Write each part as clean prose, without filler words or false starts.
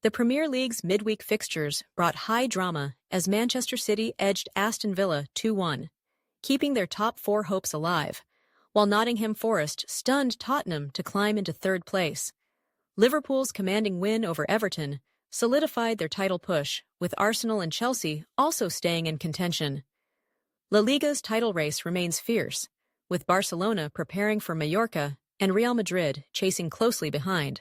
The Premier League's midweek fixtures brought high drama as Manchester City edged Aston Villa 2-1, keeping their top four hopes alive, while Nottingham Forest stunned Tottenham to climb into third place. Liverpool's commanding win over Everton solidified their title push, with Arsenal and Chelsea also staying in contention. La Liga's title race remains fierce, with Barcelona preparing for Mallorca and Real Madrid chasing closely behind.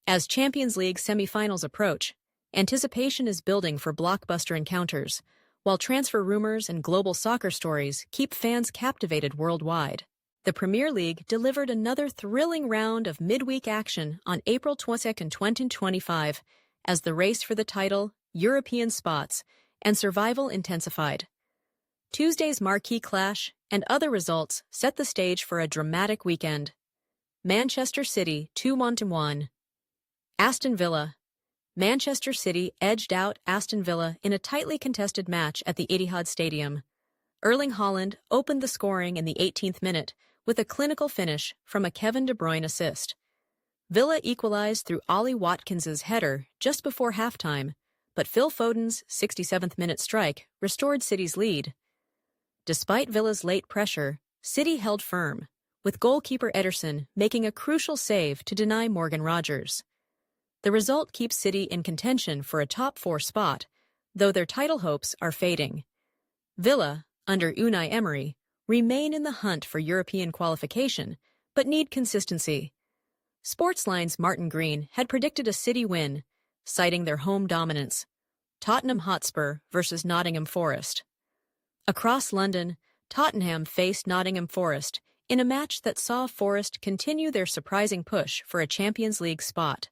As Champions League semi-finals approach, anticipation is building for blockbuster encounters, while transfer rumors and global soccer stories keep fans captivated worldwide. The Premier League delivered another thrilling round of midweek action on April 22, 2025, as the race for the title, European spots, and survival intensified. Tuesday's marquee clash and other results set the stage for a dramatic weekend. Manchester City 2-1. Aston Villa. Manchester City edged out Aston Villa in a tightly contested match at the Etihad Stadium. Erling Haaland opened the scoring in the 18th minute with a clinical finish from a Kevin De Bruyne assist. Villa equalized through Ollie Watkins's header just before halftime, but Phil Foden's 67th-minute strike restored City's lead. Despite Villa's late pressure, City held firm, with goalkeeper Ederson making a crucial save to deny Morgan Rogers. The result keeps City in contention for a top four spot, though their title hopes are fading. Villa, under Unai Emery, remain in the hunt for European qualification, but need consistency. Sportsline's Martin Green had predicted a City win, citing their home dominance. Tottenham Hotspur versus Nottingham Forest. Across London, Tottenham faced Nottingham Forest in a match that saw Forest continue their surprising push for a Champions League spot.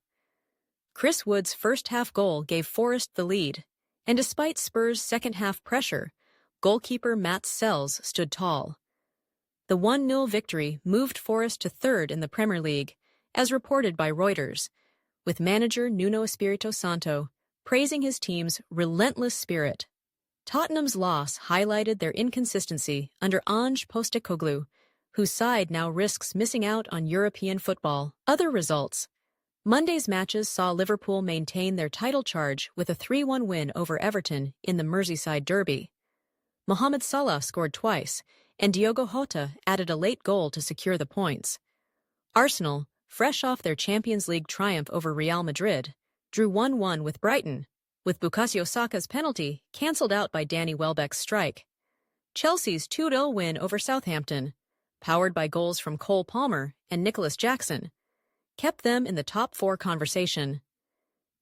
Chris Wood's first-half goal gave Forest the lead, and despite Spurs' second-half pressure, goalkeeper Matt Sells stood tall. The 1-0 victory moved Forest to third in the Premier League, as reported by Reuters, with manager Nuno Espirito Santo praising his team's relentless spirit. Tottenham's loss highlighted their inconsistency under Ange Postecoglou, whose side now risks missing out on European football. Other results. Monday's matches saw Liverpool maintain their title charge with a 3-1 win over Everton in the Merseyside Derby. Mohamed Salah scored twice, and Diogo Jota added a late goal to secure the points. Arsenal, fresh off their Champions League triumph over Real Madrid, drew 1-1 with Brighton, with Bukayo Saka's penalty cancelled out by Danny Welbeck's strike. Chelsea's 2-0 win over Southampton, powered by goals from Cole Palmer and Nicholas Jackson, kept them in the top four conversation.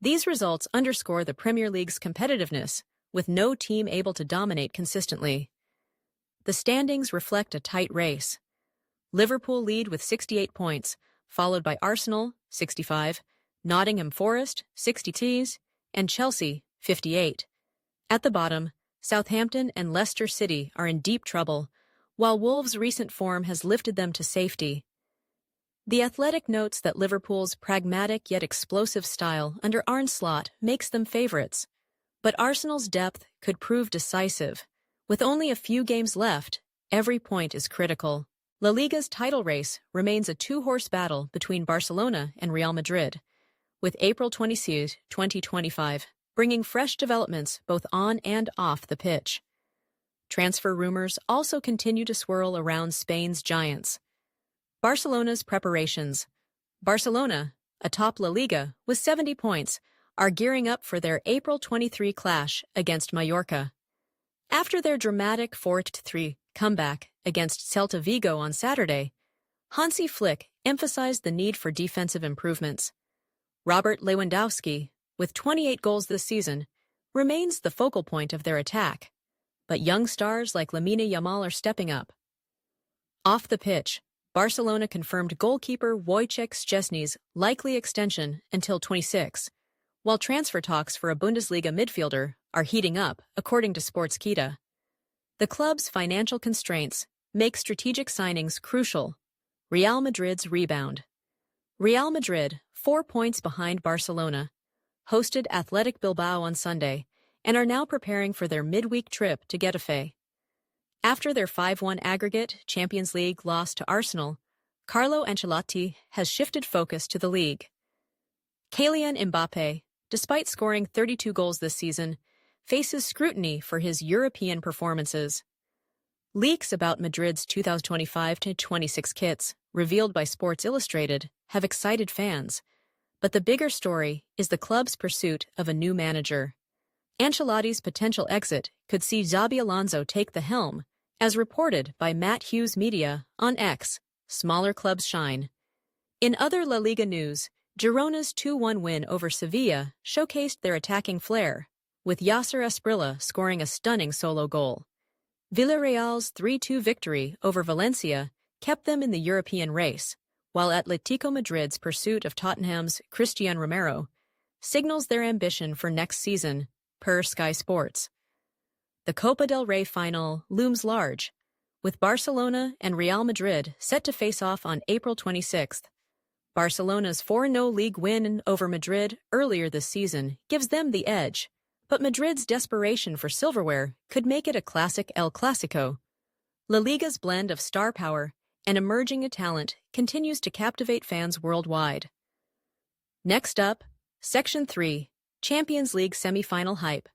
These results underscore the Premier League's competitiveness, with no team able to dominate consistently. The standings reflect a tight race. Liverpool lead with 68 points, followed by Arsenal, 65, Nottingham Forest, 62, and Chelsea, 58. At the bottom, Southampton and Leicester City are in deep trouble, while Wolves' recent form has lifted them to safety. The Athletic notes that Liverpool's pragmatic yet explosive style under Arne Slot makes them favourites, but Arsenal's depth could prove decisive. With only a few games left, every point is critical. La Liga's title race remains a two-horse battle between Barcelona and Real Madrid, with April 26, 2025, bringing fresh developments both on and off the pitch. Transfer rumors also continue to swirl around Spain's giants. Barcelona's preparations. Barcelona, atop La Liga with 70 points, are gearing up for their April 23 clash against Mallorca. After their dramatic 4-3 comeback against Celta Vigo on Saturday, Hansi Flick emphasized the need for defensive improvements. Robert Lewandowski, with 28 goals this season, remains the focal point of their attack, but young stars like Lamine Yamal are stepping up. Off the pitch, Barcelona confirmed goalkeeper Wojciech Szczesny's likely extension until 26, while transfer talks for a Bundesliga midfielder are heating up, according to Sportskita. The club's financial constraints make strategic signings crucial. Real Madrid's rebound. Real Madrid, 4 points behind Barcelona, hosted Athletic Bilbao on Sunday and are now preparing for their midweek trip to Getafe. After their 5-1 aggregate Champions League loss to Arsenal, Carlo Ancelotti has shifted focus to the league. Kylian Mbappé, despite scoring 32 goals this season, faces scrutiny for his European performances. Leaks about Madrid's 2025-26 kits, revealed by Sports Illustrated, have excited fans. But the bigger story is the club's pursuit of a new manager. Ancelotti's potential exit could see Xabi Alonso take the helm, as reported by Matt Hughes Media on X. Smaller clubs shine. In other La Liga news, Girona's 2-1 win over Sevilla showcased their attacking flair, with Yasser Asprilla scoring a stunning solo goal. Villarreal's 3-2 victory over Valencia kept them in the European race, while Atletico Madrid's pursuit of Tottenham's Christian Romero signals their ambition for next season, per Sky Sports. The Copa del Rey final looms large, with Barcelona and Real Madrid set to face off on April 26th. Barcelona's 4-0 league win over Madrid earlier this season gives them the edge, but Madrid's desperation for silverware could make it a classic El Clásico. La Liga's blend of star power and emerging talent continues to captivate fans worldwide. Next up, Section 3, Champions League semi-final hype.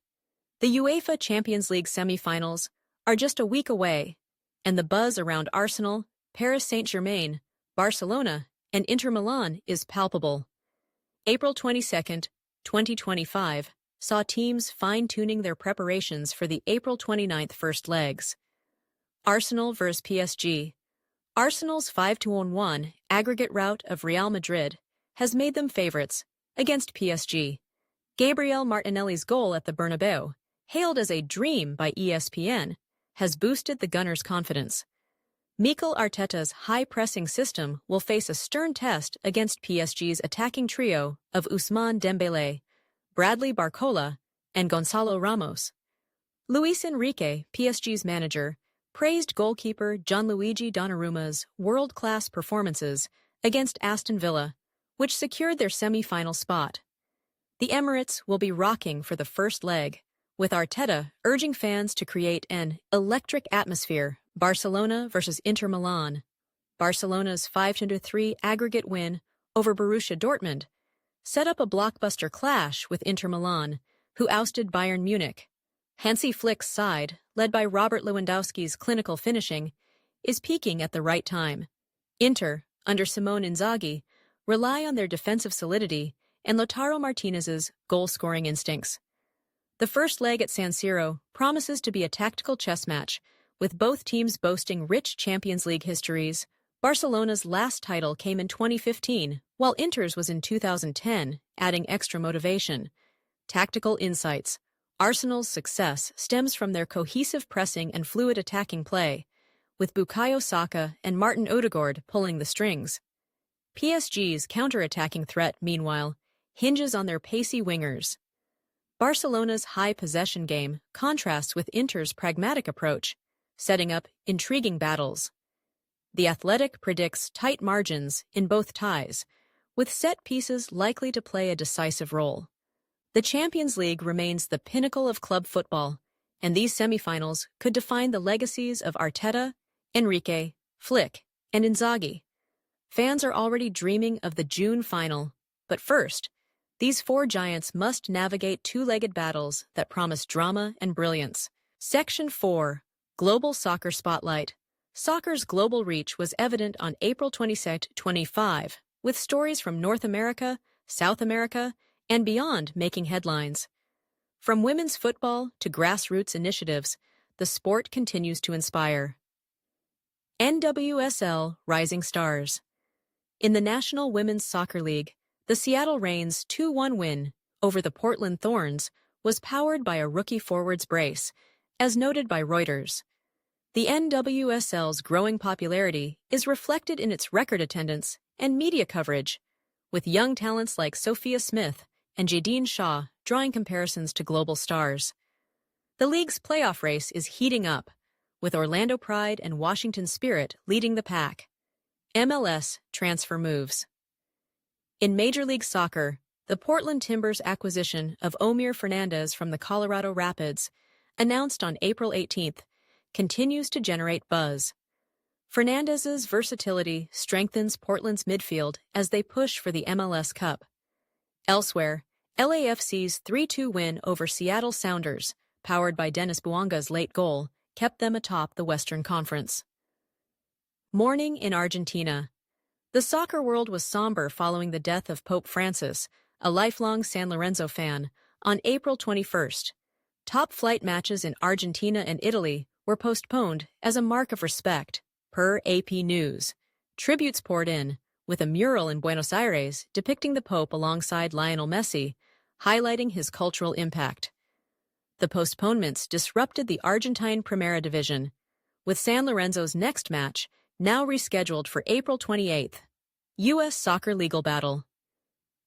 The UEFA Champions League semi-finals are just a week away, and the buzz around Arsenal, Paris Saint-Germain, Barcelona, and Inter Milan is palpable. April 22, 2025, saw teams fine-tuning their preparations for the April 29th first legs. Arsenal vs. PSG. Arsenal's 5-1 aggregate rout of Real Madrid has made them favorites against PSG. Gabriel Martinelli's goal at the Bernabeu, hailed as a dream by ESPN, has boosted the Gunners' confidence. Mikel Arteta's high-pressing system will face a stern test against PSG's attacking trio of Ousmane Dembélé, Bradley Barcola, and Gonzalo Ramos. Luis Enrique, PSG's manager, praised goalkeeper Gianluigi Donnarumma's world-class performances against Aston Villa, which secured their semi-final spot. The Emirates will be rocking for the first leg, with Arteta urging fans to create an electric atmosphere. Barcelona vs. Inter Milan. Barcelona's 5-3 aggregate win over Borussia Dortmund set up a blockbuster clash with Inter Milan, who ousted Bayern Munich. Hansi Flick's side, led by Robert Lewandowski's clinical finishing, is peaking at the right time. Inter, under Simone Inzaghi, rely on their defensive solidity and Lautaro Martinez's goal-scoring instincts. The first leg at San Siro promises to be a tactical chess match, with both teams boasting rich Champions League histories. Barcelona's last title came in 2015, while Inter's was in 2010, adding extra motivation. Tactical insights. Arsenal's success stems from their cohesive pressing and fluid attacking play, with Bukayo Saka and Martin Odegaard pulling the strings. PSG's counter-attacking threat, meanwhile, hinges on their pacey wingers. Barcelona's high possession game contrasts with Inter's pragmatic approach, setting up intriguing battles. The Athletic predicts tight margins in both ties, with set pieces likely to play a decisive role. The Champions League remains the pinnacle of club football, and these semifinals could define the legacies of Arteta, Enrique, Flick, and Inzaghi. Fans are already dreaming of the June final, but first, these four giants must navigate two-legged battles that promise drama and brilliance. Section 4. Global Soccer Spotlight. Soccer's global reach was evident on April 22, 25, with stories from North America, South America, and beyond making headlines. From women's football to grassroots initiatives, the sport continues to inspire. NWSL Rising Stars. In the National Women's Soccer League, the Seattle Rain's 2-1 win over the Portland Thorns was powered by a rookie forward's brace, as noted by Reuters. The NWSL's growing popularity is reflected in its record attendance and media coverage, with young talents like Sophia Smith and Jadine Shaw drawing comparisons to global stars. The league's playoff race is heating up, with Orlando Pride and Washington Spirit leading the pack. MLS transfer moves. In Major League Soccer, the Portland Timbers acquisition of Omir Fernandez from the Colorado Rapids, announced on April 18th, continues to generate buzz. Fernandez's versatility strengthens Portland's midfield as they push for the MLS Cup. Elsewhere, LAFC's 3-2 win over Seattle Sounders, powered by Dennis Buanga's late goal, kept them atop the Western Conference. Mourning in Argentina. The soccer world was somber following the death of Pope Francis, a lifelong San Lorenzo fan, on April 21st. Top-flight matches in Argentina and Italy were postponed as a mark of respect, per AP News. Tributes poured in, with a mural in Buenos Aires depicting the Pope alongside Lionel Messi, highlighting his cultural impact. The postponements disrupted the Argentine Primera Division, with San Lorenzo's next match now rescheduled for April 28th. U.S. soccer legal battle.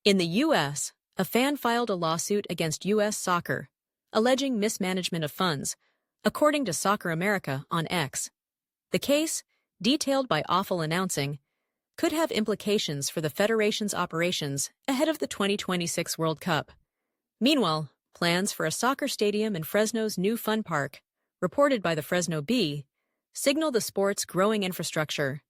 In the U.S., a fan filed a lawsuit against U.S. soccer, alleging mismanagement of funds, according to Soccer America on X. The case, detailed by Awful Announcing, could have implications for the Federation's operations ahead of the 2026 World Cup. Meanwhile, plans for a soccer stadium in Fresno's new fun park, reported by the Fresno Bee, signal the sport's growing infrastructure.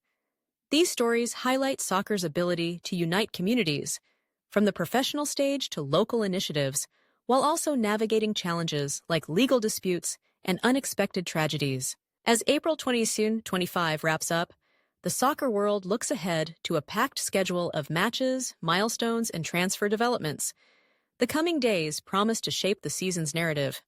These stories highlight soccer's ability to unite communities, from the professional stage to local initiatives, while also navigating challenges like legal disputes and unexpected tragedies. As April 2025 wraps up, the soccer world looks ahead to a packed schedule of matches, milestones, and transfer developments. The coming days promise to shape the season's narrative.